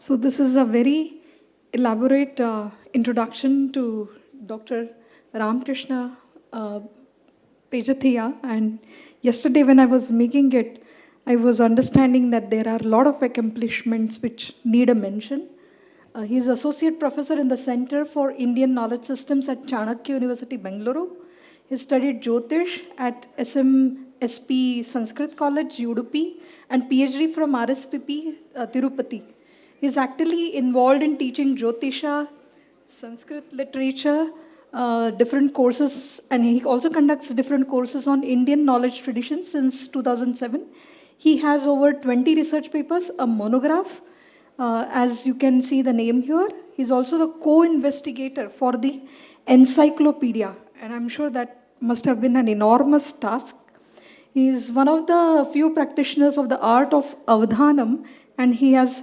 So this is a very elaborate introduction to Dr. Ramkrishna Pejathaya. And yesterday when I was making it, I was understanding that there are a lot of accomplishments which need a mention. He is Associate Professor in the Center for Indian Knowledge Systems at Chanakya University, Bengaluru. He studied Jyotish at SMSP Sanskrit College, Udupi, and PhD from RSPP, Tirupati. He is actively involved in teaching Jyotisha, Sanskrit literature, different courses, and he also conducts different courses on Indian knowledge traditions since 2007. He has over 20 research papers, a monograph, as you can see the name here. He's also the co-investigator for the encyclopedia, and I'm sure that must have been an enormous task. He is one of the few practitioners of the art of avdhanam, and he has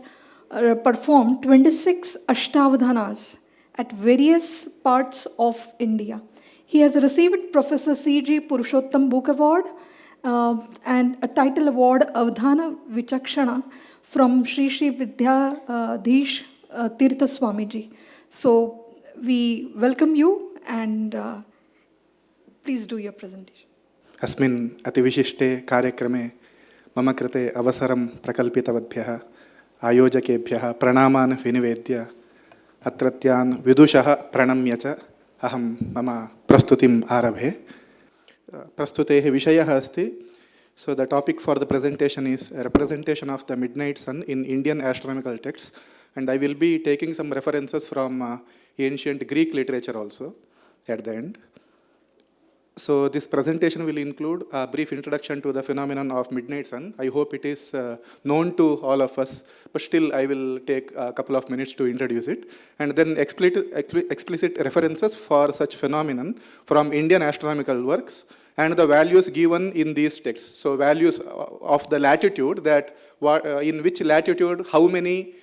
performed 26 ashtavadhanas at various parts of India. He has received Professor C.G. Purushottam Book Award and a title award Avdhana Vichakshana from Sri Sri Vidyadhish Tirtha Swamiji. So we welcome you and please do your presentation. अस्मिन् अतिविशिष्टे कार्यक्रमे मम कृते अवसरं प्रकल्पितवद्भ्यः आयोजकेभ्यः प्रणामान् विनिवेद्य अत्रत्यान् विदुषः प्रणम्य च अहं मम प्रस्तुतिम् आरभे. प्रस्तुतेः विषयः अस्ति. So the topic for the presentation is a representation of the midnight sun in Indian astronomical texts, and I will be taking some references from ancient Greek literature also at the end. So this presentation will include a brief introduction to the phenomenon of midnight sun. I hope it is known to all of us, but still I will take a couple of minutes to introduce it. And then explicit references for such phenomenon from Indian astronomical works and the values given in these texts. So values of the latitude, that in which latitude how many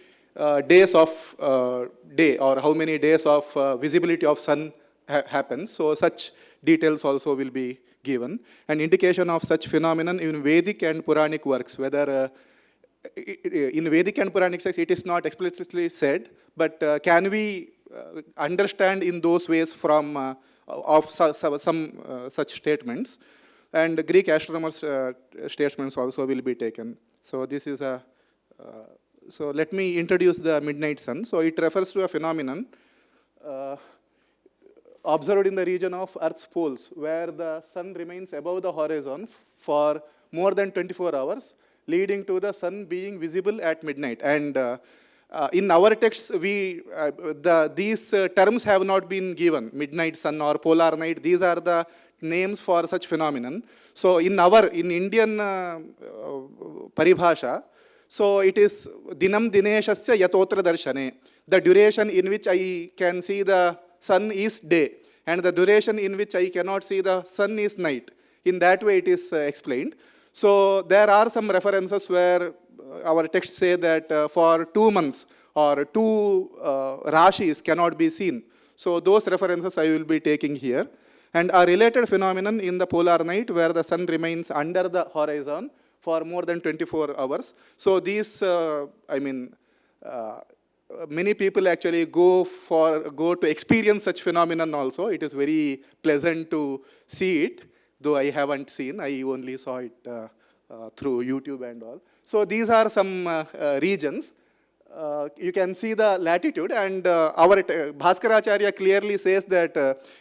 days of day or how many days of visibility of sun happens. So such details also will be given. An indication of such phenomenon in Vedic and Purāṇic works, whether in Vedic and Purāṇic texts it is not explicitly said, but can we understand in those ways from of some such statements, and Greek astronomers' statements also will be taken. So this is a, so let me introduce the midnight sun. So it refers to a phenomenon observed in the region of Earth's poles, where the sun remains above the horizon for more than 24 hours, leading to the sun being visible at midnight. And in our texts, these terms have not been given, midnight sun or polar night. These are the names for such phenomenon. So in Indian paribhasha, so it is dinam dineshasya yatotra darshane. The duration in which I can see the sun is day, and the duration in which I cannot see the sun is night. In that way it is explained. So there are some references where our texts say that for 2 months or 2 rashis cannot be seen. So those references I will be taking here. And a related phenomenon in the polar night, where the sun remains under the horizon for more than 24 hours. So these, many people actually go to experience such phenomenon also. It is very pleasant to see it, though I haven't seen. I only saw it through YouTube and all. So these are some regions. You can see the latitude, and our Bhaskaracharya clearly says that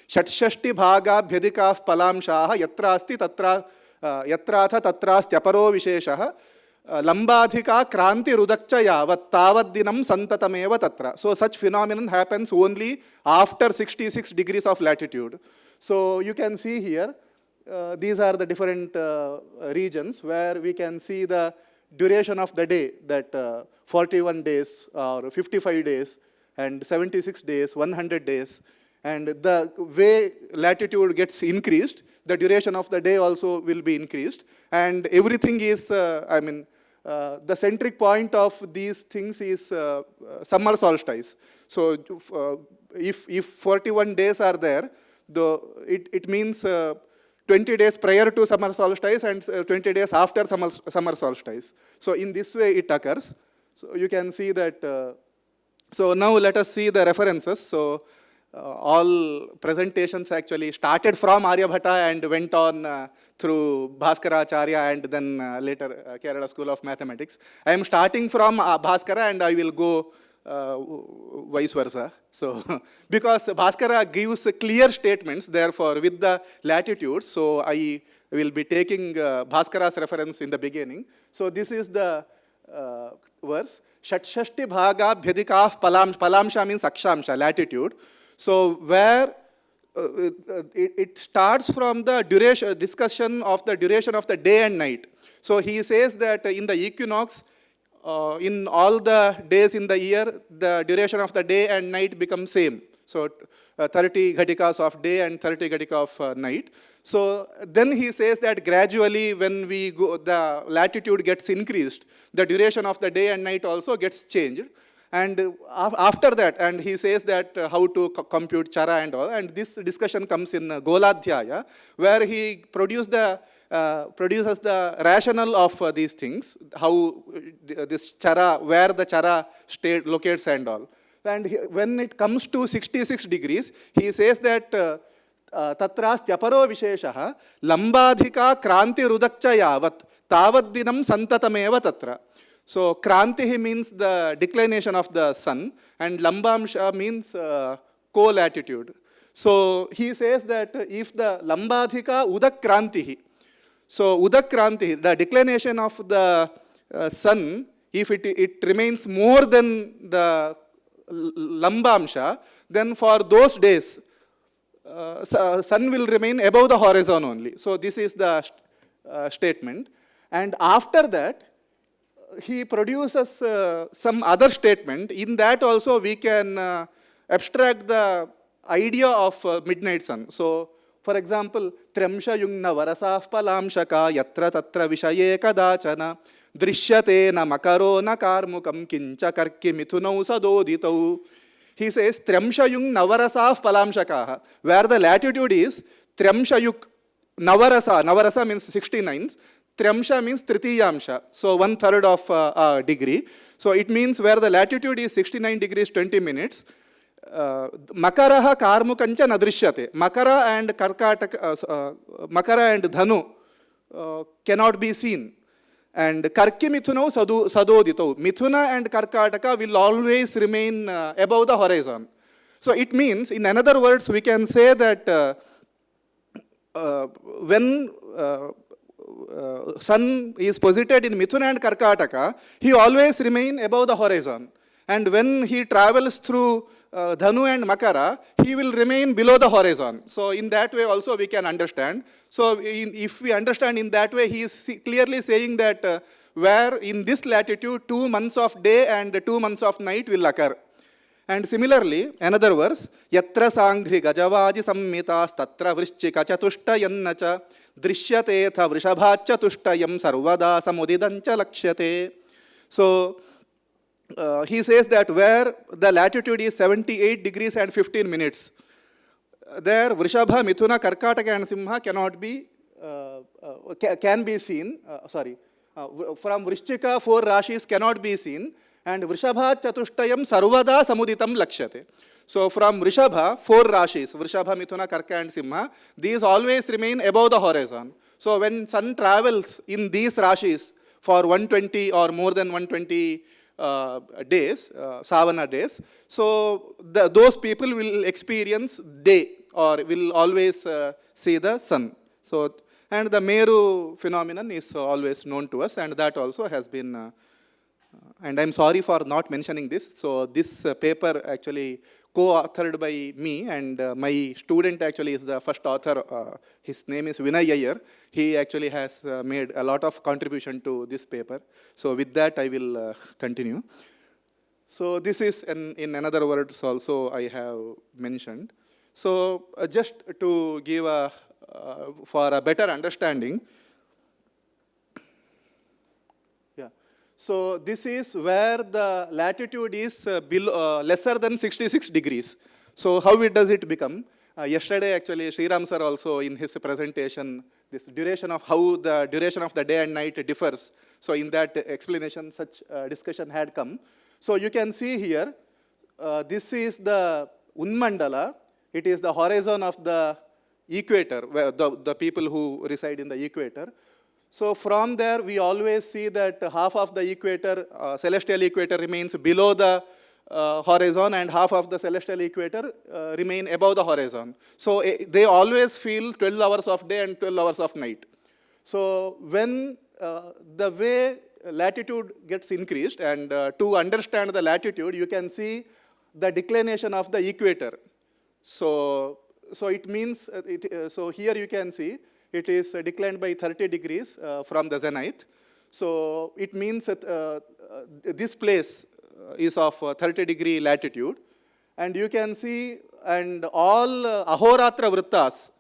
Shatshashti bhaga bhyadika palamshaha yatra asti tatra yatratha tatrasti aparo visheshaha lambadhika kranti rudakcha yavat tavaddinam santatameva tatra. So such phenomenon happens only after 66 degrees of latitude. So you can see here, these are the different regions where we can see the duration of the day, that 41 days or 55 days and 76 days, 100 days. And the way latitude gets increased, the duration of the day also will be increased. And everything is, the centric point of these things is summer solstice. So if 41 days are there, it means 20 days prior to summer solstice and 20 days after summer solstice. So in this way it occurs. So you can see that So now let us see the references. So all presentations actually started from Aryabhata and went on through Bhaskaracharya and then later Kerala School of Mathematics. I am starting from Bhaskara and I will go vice versa. So because Bhaskara gives clear statements, therefore with the latitudes, so I will be taking Bhaskara's reference in the beginning. So this is the verse. Shatshashti bhaga bhyadikah palamsha means akshamsha, latitude. So where it starts from the duration, discussion of the duration of the day and night. So he says that in the equinox, in all the days in the year, the duration of the day and night becomes same. So 30 ghatikas of day and 30 ghatika of night. So then he says that gradually when we go, the latitude gets increased, the duration of the day and night also gets changed. And after that, and he says that how to compute chara and all, and this discussion comes in Goladhyaya, where he produces the rationale of these things, how this chara, where the chara state locates and all. And when it comes to 66 degrees, he says that tatrastyaparo visheshaha lambadhika kranti rudakcha yavat tavaddinam santatameva tatra. So kranti means the declination of the sun and lambamsha means co-latitude. So he says that if the lambadhika udakranti, so udakranti, the declination of the sun, if it remains more than the lambamsha, then for those days, sun will remain above the horizon only. So this is the statement. And after that, he produces some other statement. In that also we can abstract the idea of midnight sun. So for example, Tramsha yungna varasaf palamshaka yatra tatra vishaye kadachana drishyate na makaro na karmukam kincha karki mithunau sadoditau. He says Tramshayung navarasaf palamshakaha, where the latitude is Tramshayuk navarasa. Navarasa means 69. Tramsha means tritiyamsha, so 1/3 of a degree. So it means where the latitude is 69 degrees 20 minutes, makaraha karmukancha nadrishyate. Makara and karkataka, makara and dhanu cannot be seen. And karki mithunau sadoditau. Mithuna and karkataka will always remain above the horizon. So it means, in another words, we can say that when sun is posited in Mithuna and Karkataka, he always remains above the horizon. And when he travels through Dhanu and Makara, he will remain below the horizon. So in that way also we can understand. So if we understand in that way, he is clearly saying that where in this latitude 2 months of day and 2 months of night will occur. And similarly, another verse, Yatra Sangri Gajavaji Sammitas Tatra Vrishchika Chatushtayannacha Drishyate Tha Vrishabhacha Tushtayam Sarvada Samudidancha Lakshyate. So he says that where the latitude is 78 degrees and 15 minutes, there Vrishabha, Mithuna, Karkataka and Simha cannot be, can be seen, from Vrishchika 4 Rashis cannot be seen, and Vrishabha Chatushtayam Sarvada Samuditam Lakshyate. So from Vrishabha, 4 Rashis, Vrishabha, Mithuna, Karka and Simha, these always remain above the horizon. So when sun travels in these Rashis for 120 or more than 120 days, Savana days, so those people will experience day or will always see the sun. So, and the Meru phenomenon is always known to us, and that also has been, and I'm sorry for not mentioning this. So this paper actually co-authored by me, and my student actually is the first author. His name is Vinay Iyer. He actually has made a lot of contribution to this paper. So with that, I will continue. So this is, in another words also I have mentioned. So just to give for a better understanding, so this is where the latitude is lesser than 66 degrees. So how does it become? Yesterday actually Sriram sir also in his presentation, this duration of how the duration of the day and night differs. So in that explanation such discussion had come. So you can see here, this is the Unmandala. It is the horizon of the equator, where the people who reside in the equator. So from there, we always see that half of the equator, celestial equator, remains below the horizon, and half of the celestial equator remain above the horizon. So they always feel 12 hours of day and 12 hours of night. So when the way latitude gets increased, and to understand the latitude, you can see the declination of the equator. So it means, so here you can see it is declined by 30 degrees from the zenith. So it means that this place is of 30-degree latitude. And you can see, and all ahoratra vrittas,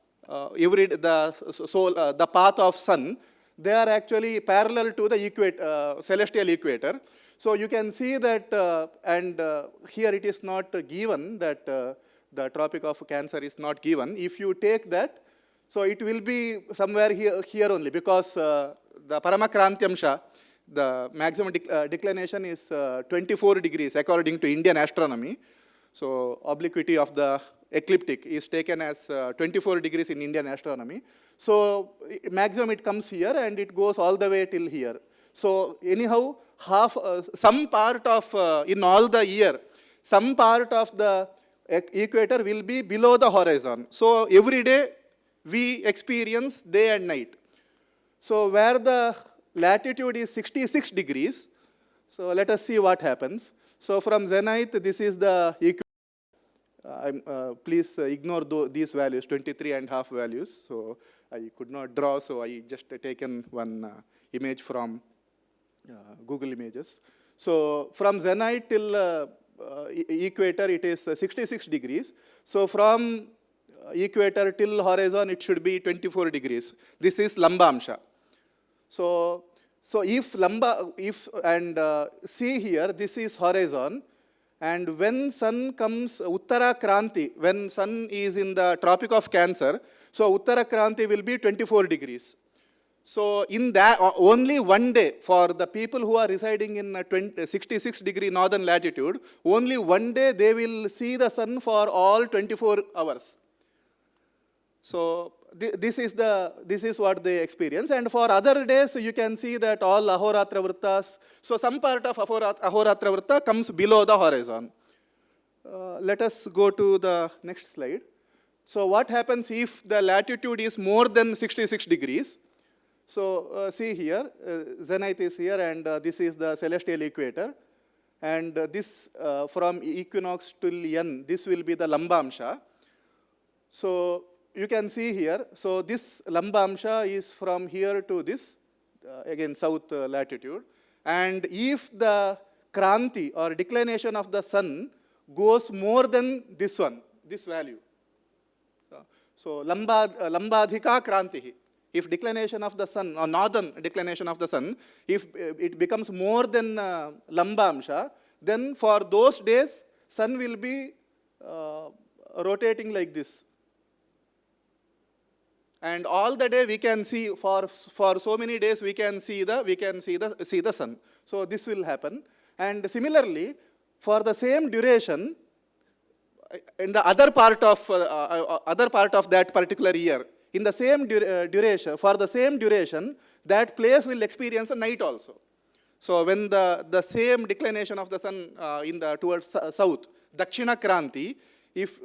the path of sun, they are actually parallel to the celestial equator. So you can see that, and here it is not given that the Tropic of Cancer is not given. If you take that, so it will be somewhere here only, because the Paramakrantyamsha, the maximum declination is 24 degrees according to Indian astronomy. So obliquity of the ecliptic is taken as 24 degrees in Indian astronomy. So maximum it comes here and it goes all the way till here. So anyhow, some part of, in all the year, some part of the equator will be below the horizon. So every day we experience day and night. So where the latitude is 66 degrees, so let us see what happens. So from zenith, this is the equator. Please ignore these values, 23.5 values. So I could not draw, so I just taken one image from Google Images. So from zenith till equator, it is 66 degrees. So from equator till horizon, it should be 24 degrees. This is Lambamsha. So if see here, this is horizon, and when sun comes Uttara Kranti, when sun is in the Tropic of Cancer, so Uttara Kranti will be 24 degrees. So in that, only one day, for the people who are residing in 66 degree northern latitude, only one day they will see the sun for all 24 hours. So this is what they experience. And for other days, you can see that all ahoratra vrittas, so some part of ahoratra vritta comes below the horizon. Let us go to the next slide. So what happens if the latitude is more than 66 degrees? So see here, zenith is here, and this is the celestial equator. And this from equinox till N, this will be the Lambamsha. So you can see here, so this Lambamsha is from here to this, again south latitude. And if the Kranti or declination of the sun goes more than this one, this value, so Lambadhika Krantihi, if declination of the sun, or northern declination of the sun, if it becomes more than Lambamsha, then for those days, sun will be rotating like this. And all the day we can see, for so many days we can see the sun. So this will happen. And similarly, for the same duration, in the other part of that particular year, in the same duration, for the same duration, that place will experience a night also. So when the same declination of the sun towards south, Dakshina Kranti, if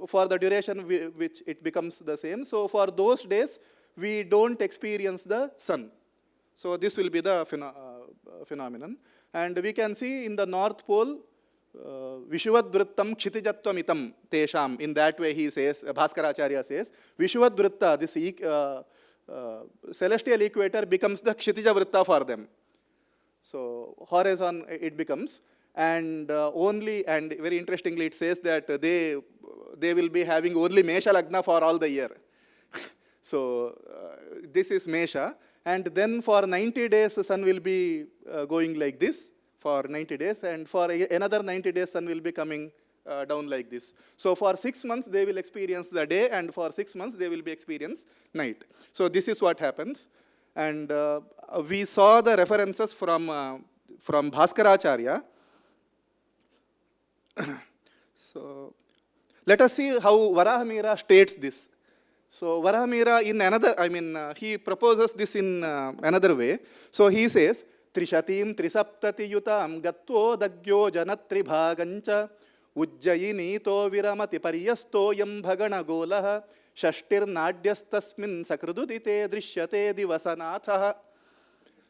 for the duration which it becomes the same, so for those days we don't experience the sun. So this will be the phenomenon. And we can see in the North Pole, Vishuvadvrittam Kshitijattvamitam Tesham. In that way he says, Bhaskaracharya says, Vishuvadvritta, this celestial equator becomes the Kshitija Vritta for them. So horizon it becomes. And and very interestingly it says that they will be having only Mesha Lagna for all the year. So this is Mesha. And then for 90 days, the sun will be going like this for 90 days. And for another 90 days, sun will be coming down like this. So for 6 months, they will experience the day. And for 6 months, they will be experience night. So this is what happens. And we saw the references from Bhaskaracharya. So let us see how Varahamihira states this. So Varahamihira in another, he proposes this in another way. So he says, Trishatim Trisaptati Yutam Gatvo Dagyo Janatri Bhagancha Ujjayinito Viramati Pariyasto Yam Bhagana Golaha Shashtir Nadyastasmin Sakrududite Drishyate Divasanatha.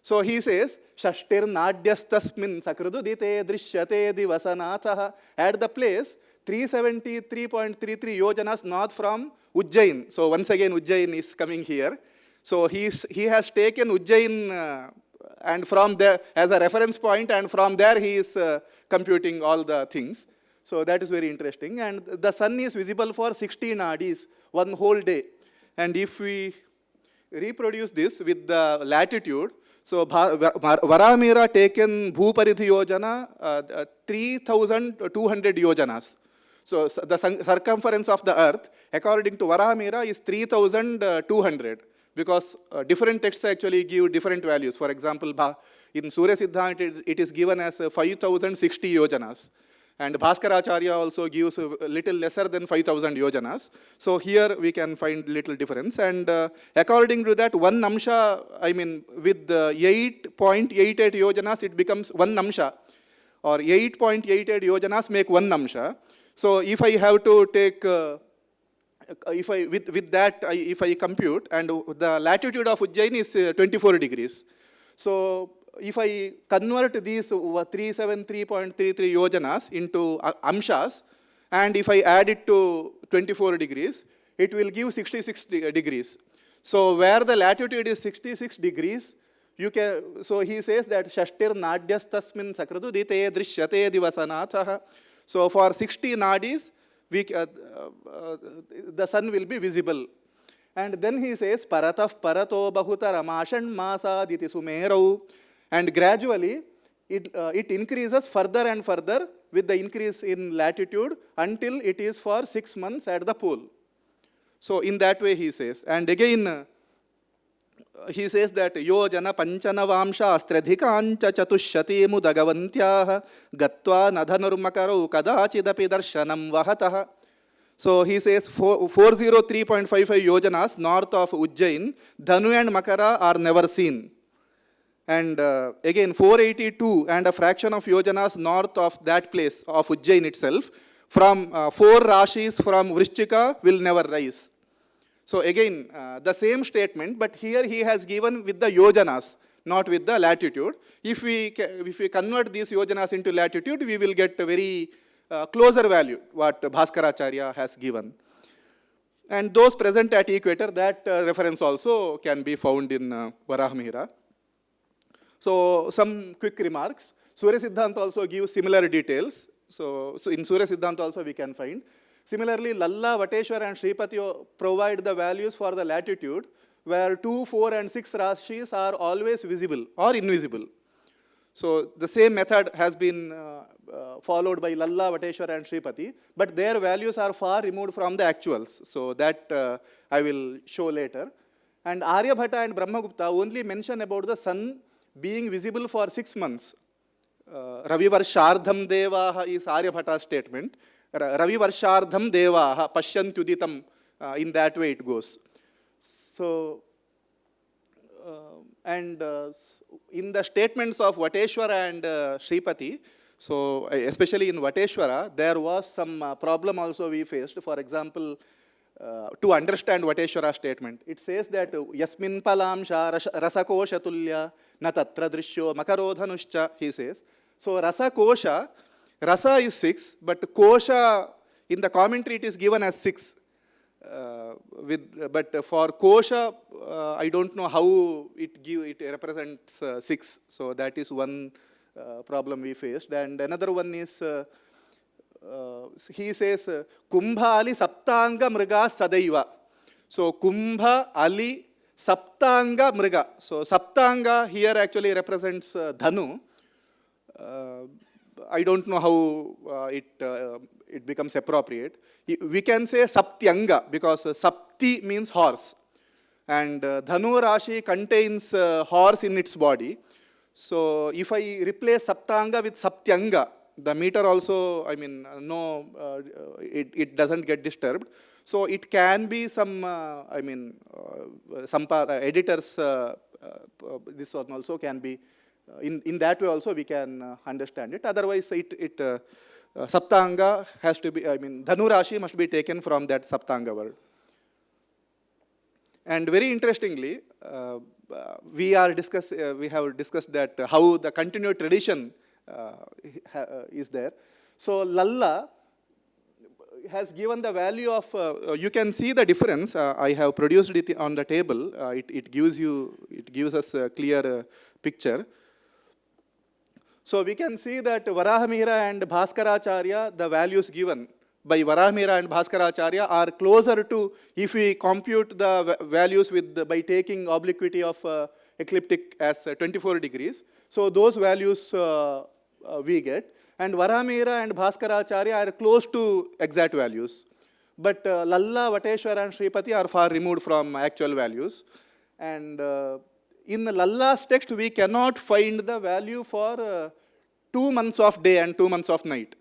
So he says, Shashtir Nadyastasmin Sakrududite Drishyate Divasanatha. At the place 373.33 yojanas north from Ujjain. So once again Ujjain is coming here. So he has taken Ujjain and from there as a reference point, and from there he is computing all the things. So that is very interesting. And the sun is visible for 16 nadis, one whole day. And if we reproduce this with the latitude, so Varahamihira taken Bhuparidhi Yojana 3,200 yojanas. So the circumference of the earth according to Varahamihira is 3,200, because different texts actually give different values. For example, in Surya Siddhāntic it is given as 5,060 yojanas. And Bhaskaracharya also gives a little lesser than 5,000 yojanas. So here we can find little difference. And according to that, one namsha, with 8.88 yojanas, it becomes one namsha. Or 8.88 yojanas make one namsha. So if I have to take, if I compute, and the latitude of Ujjain is 24 degrees. So if I convert these 373.33 yojanas into amshas, and if I add it to 24 degrees, it will give 66 degrees. So where the latitude is 66 degrees, you can, so he says that Shashtir Nadyastasmin Sakradudite Drishyate Divasanatha. So for 60 nadis, the sun will be visible. And then he says, Parataf Parato Bahuta Ramashan Masaditi Sumerau. And gradually, it increases further and further with the increase in latitude until it is for 6 months at the pole. So in that way he says. And again, he says that Yojana Panchanavamsha Astradhikancha Chatushyati Mudagavantyaha Gatva Nadhanurmakarau Kadachidapi Darshanam Vahataha. So he says 403.55 yojanas north of Ujjain, Dhanu and Makara are never seen. And again 482 and a fraction of yojanas north of that place of Ujjain itself, from 4 rashis from Vrishchika will never rise. So again the same statement, but here he has given with the yojanas, not with the latitude. If we convert these yojanas into latitude, we will get a very closer value what Bhaskaracharya has given. And those present at equator, that reference also can be found in Varahamihira. So some quick remarks. Surya Siddhanta also gives similar details. So in Surya Siddhanta also we can find. Similarly, Lalla, Vateshwar and Sripati provide the values for the latitude, where 2, 4 and 6 rashis are always visible or invisible. So the same method has been followed by Lalla, Vateshwar and Sripati, but their values are far removed from the actuals. So that I will show later. And Aryabhata and Brahmagupta only mention about the sun being visible for 6 months. Ravivarshardham devaha is Aryabhata's statement. Ravivarshardham devaha pashyantyuditam, in that way it goes. So, in the statements of Vateshwara and Sripati, so especially in Vateshwara, there was some problem also we faced. For example, to understand Vateshwara statement, it says that Yasmin palamsha rasakosha tulya na tatra drishyo makarodhanuscha, he says. So rasakosha, rasa is 6, but kosha, in the commentary it is given as 6. But for kosha, I don't know how it represents 6. So that is one problem we faced. And another one is, he says, Kumbha Ali Saptanga Mriga Sadaiva. So Kumbha Ali Saptanga Mriga. So Saptanga here actually represents Dhanu. I don't know how it becomes appropriate. We can say Saptyanga, because Sapti means horse. And Dhanu Rashi contains horse in its body. So if I replace Saptanga with Saptyanga, The meter also, I mean, it doesn't get disturbed. So it can be some, some editors, this one also can be, in that way also we can understand it. Otherwise, Saptanga has to be, Dhanu Rashi must be taken from that Saptanga word. And very interestingly, we have discussed that how the continued tradition is there. So Lalla has given the value of, you can see the difference. I have produced it on the table. It gives us a clear picture. So we can see that Varahamihira and Bhaskaracharya, the values given by Varahamihira and Bhaskaracharya are closer to, if we compute the values by taking obliquity of ecliptic as 24 degrees. So those values we get. And Varahamihira and Bhaskaracharya are close to exact values. But Lalla, Vateshwara and Sripati are far removed from actual values. And in Lalla's text, we cannot find the value for 2 months of day and 2 months of night.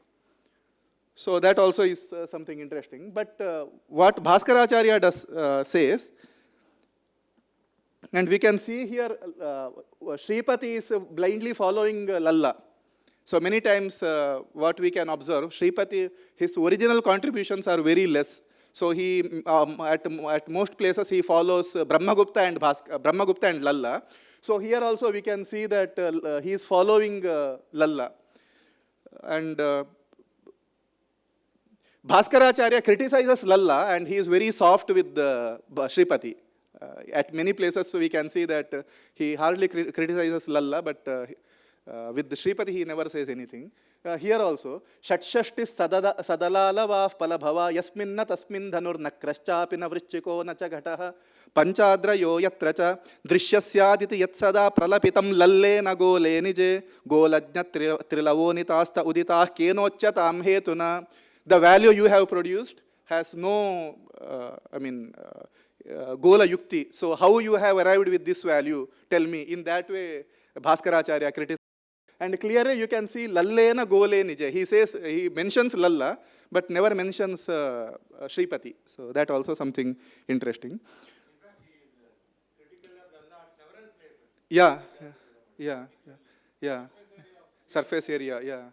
So that also is something interesting. But what Bhaskaracharya says, and we can see here, Sripati is blindly following Lalla. So many times what we can observe, Sripati, his original contributions are very less. So he, at most places, he follows Brahmagupta and Lalla. So here also we can see that he is following Lalla. And Bhaskaracharya criticizes Lalla, and he is very soft with Sripati. At many places we can see that he hardly criticizes Lalla, but with the Sripati he never says anything. Here also, Shatshashti sadalala va palabhava yasminna tasmin dhanur nakrascha pina vrichiko nacha ghataha panchadra yo yatra cha drishyasyaaditi yatsada pralapitam lalle na gole nije golajna trilavonitasta uditah kenochatam hetuna. The value you have produced has no, gola yukti. So how you have arrived with this value? Tell me. In that way, Bhaskaracharya criticizes. And clearly you can see Lallena Gole Nije. He says, he mentions Lalla, but never mentions Sripati. So that also something interesting. In fact, he is critical of Lalla at several places. Yeah. Surface area, yeah.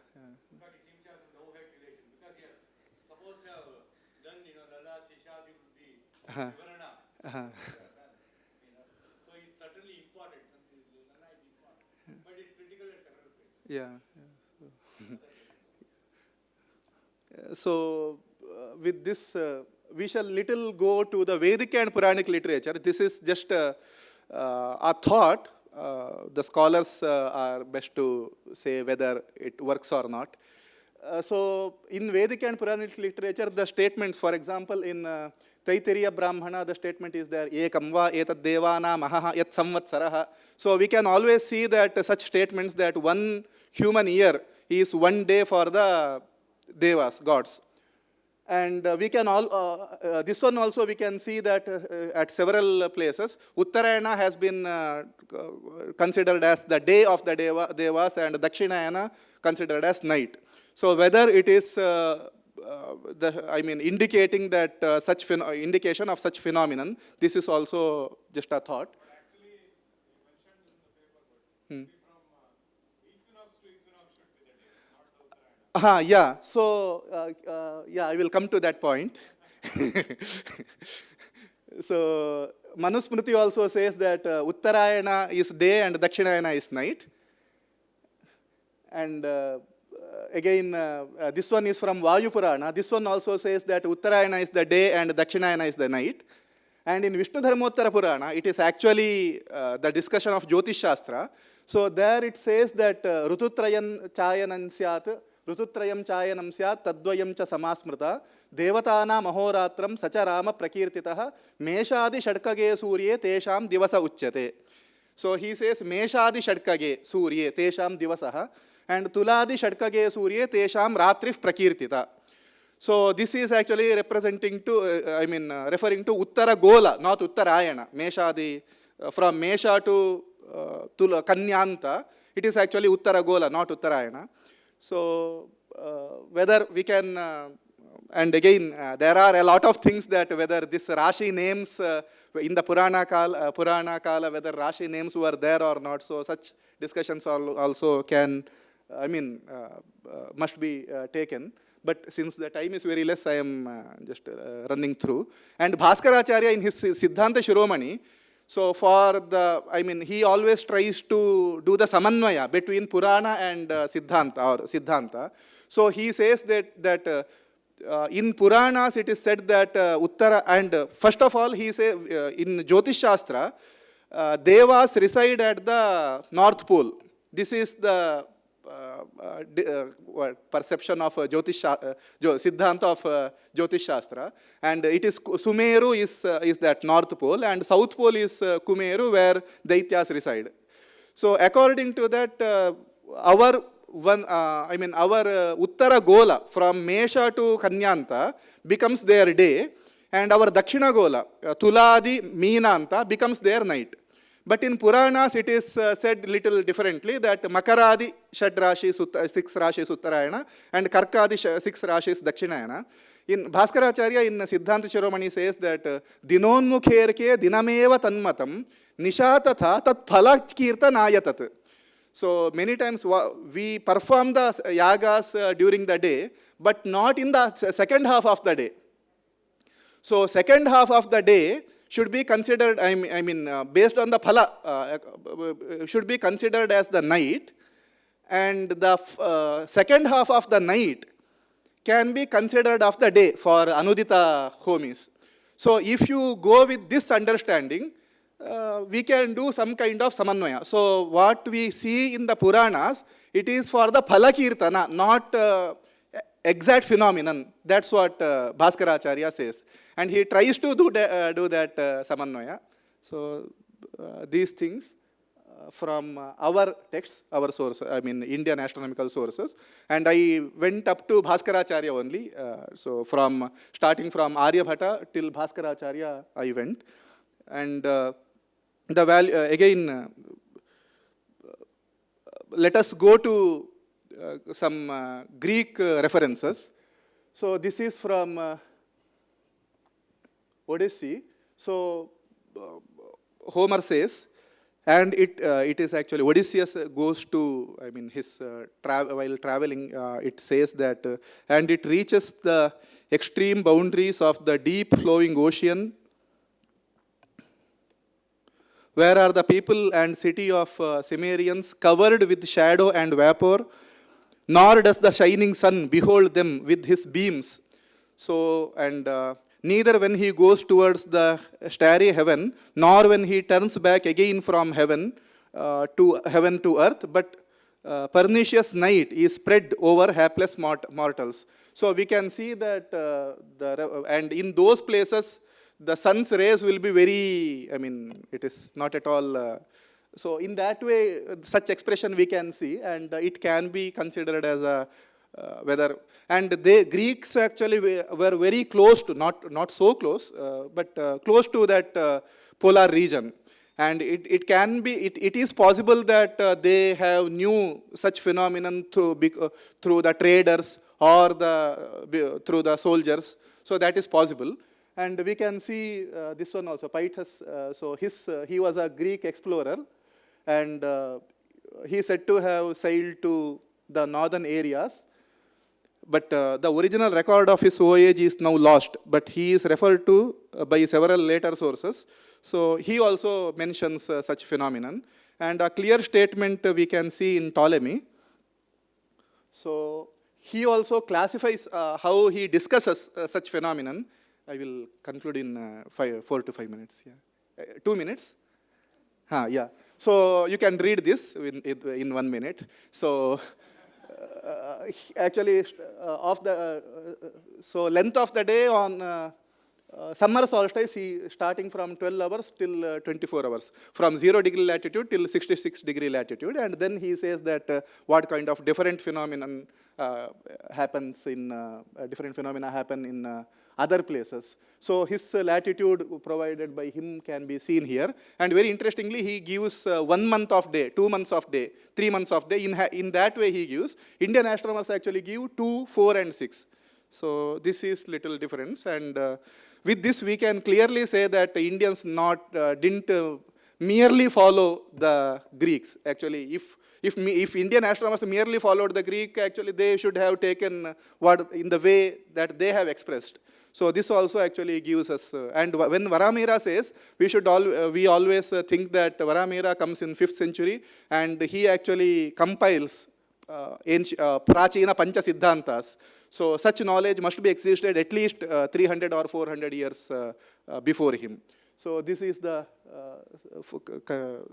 In fact, he seems to have no height relation, because he is supposed to have done, Lalla, Shishadi, Vivarana. So it's certainly important. Lalla is important. But it's critical at several places. Yeah. So with this, we shall little go to the Vedic and Purāṇic literature. This is just a thought. The scholars are best to say whether it works or not. So in Vedic and Purāṇic literature, the statements, for example, in Taittiriya Brahmana, the statement is there, Ekam va etad devana mahaha yat samvatsaraha. So we can always see that such statements that one human year is 1 day for the devas, gods. And we can this one also we can see that at several places, Uttarayana has been considered as the day of the devas and Dakshinayana considered as night. So whether it is indicating that such indication of such phenomenon, this is also just a thought. But actually, you mentioned in the paper, but from equinox to equinox should be the day, not the Uttarayana. Yeah. So, I will come to that point. So, Manusmriti also says that Uttarayana is day and Dakshinayana is night. And again, this one is from Vayu Purana. This one also says that Uttarayana is the day and Dakshinayana is the night. And in Vishnu Dharmottara Purana, it is actually the discussion of Jyotish Shastra. So there it says that Rututrayam chayanam syat, Rututrayam chayanam syat, tadvayam cha samasmrita, devatana mahoratram sacha rama prakirtitaha, meshadi shadkage surye tesham divasa uchyate. So he says, meshadi shadkage surye tesham divasaha, and tuladi shadkage surye tesham ratrif prakirtita. So this is actually representing to, referring to Uttara Gola, not Uttarayana. Meshadi, from Mesha to Kanyanta, it is actually Uttara Gola, not Uttarayana. So whether we can, and again, there are a lot of things that whether this Rashi names in the Purana Kala, whether Rashi names were there or not. So such discussions also can, must be taken. But since the time is very less, I am just running through. And Bhaskaracharya in his Siddhanta Shiromani, so for the, he always tries to do the samanvaya between Purana and Siddhanta. So he says that in Puranas it is said that Uttara, and first of all he says in Jyotish Shastra, Devas reside at the North Pole. This is the perception of Siddhanta of Jyotish Shastra, and it is Sumeru is that North Pole, and South Pole is Kumeru, where Daityas reside. So according to that, our Uttara Gola from Mesha to Kanyanta becomes their day, and our Dakshina Gola, Tuladi Meenanta, becomes their night. But in Puranas, it is said little differently that Makaradi Shad Rashis, 6 Rashis Uttarayana, and Karkadi 6 Rashis Dakshinayana. In Bhaskaracharya, in Siddhanta Shiromani says that Dinonmukherke Dinameva Tanmatam Nishatatha Tat Phala Kirtanayatat. So many times we perform the yagas during the day, but not in the second half of the day. So second half of the day should be considered, based on the phala, should be considered as the night, and the second half of the night can be considered of the day for Anudita homies. So if you go with this understanding, we can do some kind of samanvaya. So what we see in the Puranas, it is for the phala kirtana, not exact phenomenon. That's what Bhaskaracharya says. And he tries to do that samanvaya. So these things from our texts, our source, Indian astronomical sources. And I went up to Bhaskaracharya only. So starting from Aryabhata till Bhaskaracharya I went. And the value, again, let us go to some Greek references. So this is from Odyssey. So Homer says, and it is actually Odysseus goes to, his while traveling, it says that, and it reaches the extreme boundaries of the deep flowing ocean, where are the people and city of Cimmerians covered with shadow and vapor, nor does the shining sun behold them with his beams. So, and neither when he goes towards the starry heaven, nor when he turns back again from heaven to earth, but pernicious night is spread over hapless mortals. So we can see that, and in those places, the sun's rays will be very, it is not at all. So in that way, such expression we can see, and it can be considered as a whether. And the Greeks actually were very close to, not so close, but close to that polar region. And it can be, it is possible that they have knew such phenomenon through the traders or through the soldiers. So that is possible. And we can see this one also, Pythas. So he was a Greek explorer, and he is said to have sailed to the northern areas. But the original record of his voyage is now lost, but he is referred to by several later sources. So he also mentions such phenomenon. And a clear statement we can see in Ptolemy. So he also classifies how he discusses such phenomenon. I will conclude in 4 to 5 minutes. Yeah. 2 minutes? Yeah. So you can read this in 1 minute. So actually, so length of the day on summer solstice, starting from 12 hours till 24 hours, from 0 degree latitude till 66 degree latitude, and then he says that what kind of different phenomenon happens in other places. So his latitude provided by him can be seen here, and very interestingly, he gives 1 month of day, 2 months of day, 3 months of day. In that way, he gives. Indian astronomers actually give 2, 4, and 6. So this is little difference, and with this we can clearly say that the Indians didn't merely follow the Greeks. Actually, if Indian astronomers merely followed the Greek, actually they should have taken what in the way that they have expressed. So this also actually gives us, and when Varamihira says, we always think that Varamihira comes in 5th century, and he actually compiles Prachina Pancha Siddhantas. So such knowledge must be existed at least 300 or 400 years before him. So this is the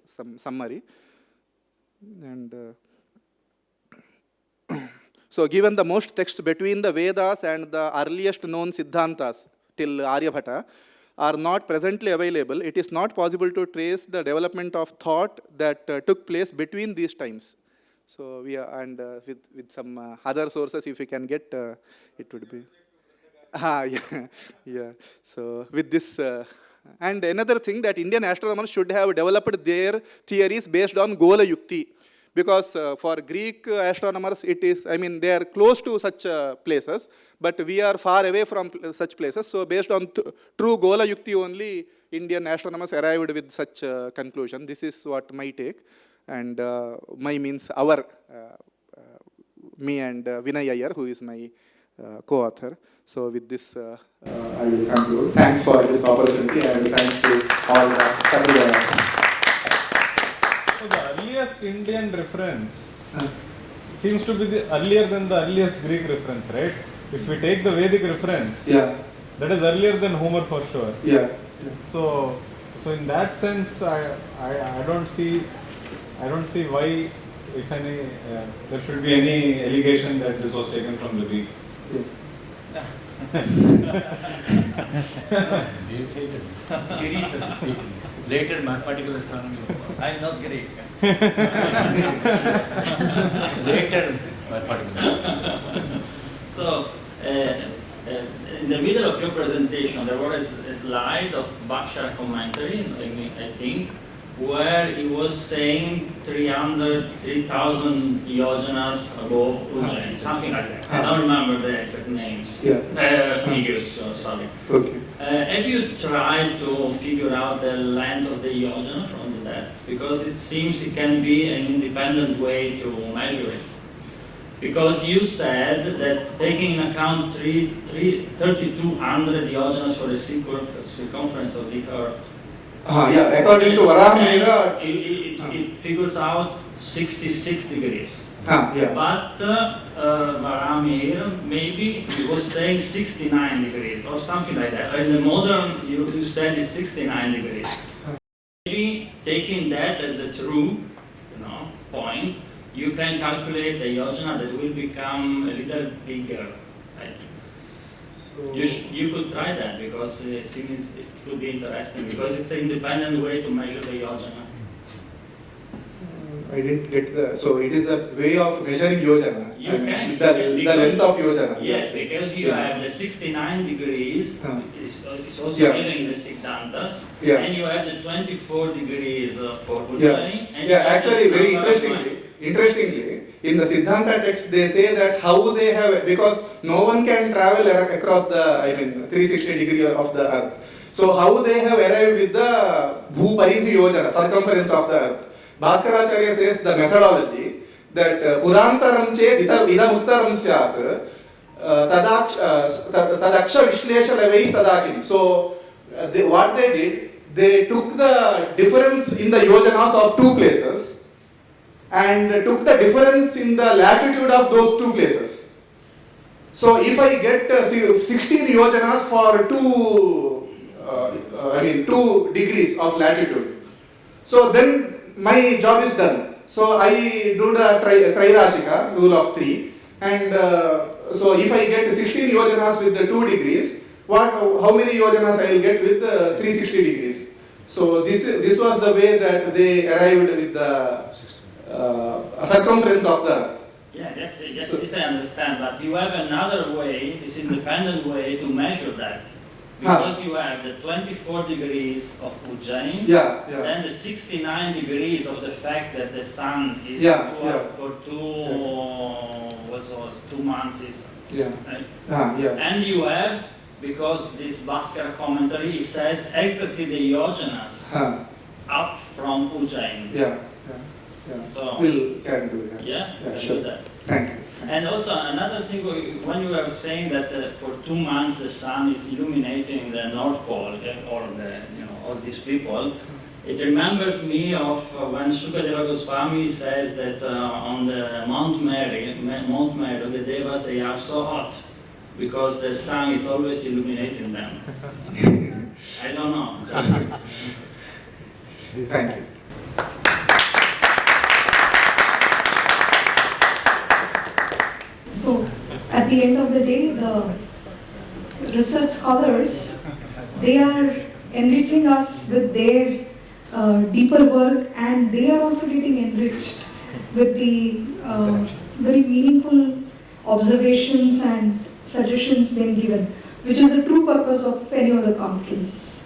some summary. And so given the most texts between the Vedas and the earliest known Siddhantas till Aryabhata are not presently available, it is not possible to trace the development of thought that took place between these times. So we are, and with some other sources, if we can get, it would be. Yeah. So with this, and another thing that Indian astronomers should have developed their theories based on Gola Yukti, because for Greek astronomers, they are close to such places, but we are far away from such places. So based on true Gola Yukti only, Indian astronomers arrived with such conclusion. This is what my take. And my means our, me and Vinay Iyer, who is my co-author. So with this, I will conclude. Thanks for this opportunity, and thanks to all the Sadhgurus. So the earliest Indian reference seems to be earlier than the earliest Greek reference, right? If we take the Vedic reference, that is earlier than Homer for sure. So in that sense, I don't see why, if any, there should be any allegation that this was taken from the Greeks. Later mathematical astronomy. I'm not Greek. Later mathematical astronomy. So, in the middle of your presentation, there was a slide of Bhaskara commentary, I think, where he was saying 3,000 Diogenes above Ujjain, something like that. I don't remember the exact names, figures, sorry. Okay. Have you tried to figure out the length of the Diogenes from that? Because it seems it can be an independent way to measure it. Because you said that taking into account 3,200 Diogenes for the circumference of the Earth, according to Varamihira, it figures out 66 degrees. Yeah. But Varamihira, maybe he was saying 69 degrees or something like that. In the modern, you said it's 69 degrees. Maybe taking that as the true point, you can calculate the Diogenes that will become a little bigger, I think. You could try that, because it seems it could be interesting, because it's an independent way to measure the Yojana. I didn't get the. So it is a way of measuring Yojana. You can. The length of Yojana. Yes, because you have the 69 degrees, it's also given in the Siddhantas, and you have the 24 degrees for Ujjain. Actually, very interestingly, in the Siddhanta text, they say that how they have, because no one can travel across the, 360 degree of the earth. So how they have arrived with the Bhuparidhi Yojana, circumference of the earth. Bhaskaracharya says the methodology that Purantaram ched idam uttaram syat tadaksha vishlesha lavai tadakim. So what they did, they took the difference in the yojanas of two places and took the difference in the latitude of those two places. So if I get 16 yojanas for 2 degrees of latitude, so then my job is done. So I do the Trairashika, rule of 3, and so if I get 16 yojanas with the 2 degrees, how many yojanas I will get with 360 degrees. So this was the way that they arrived with the circumference of the Earth. Yeah, yes, this I understand, but you have another way, this independent way to measure that. Because you have the 24 degrees of Ujjain, then the 69 degrees of the fact that the sun is for 2 months, right? And you have, because this Bhaskara commentary, it says exactly the yojanas up from Ujjain. So We'll can do that. Sure. Do that. Thank you. And also another thing, when you were saying that for 2 months the sun is illuminating the North Pole, or all these people, it remembers me of when Shukadeva Goswami says that on the Mount Meru, the Devas, they are so hot because the sun is always illuminating them. I don't know. Thank you. So, at the end of the day, the research scholars, they are enriching us with their deeper work, and they are also getting enriched with the very meaningful observations and suggestions being given, which is the true purpose of any of the conferences.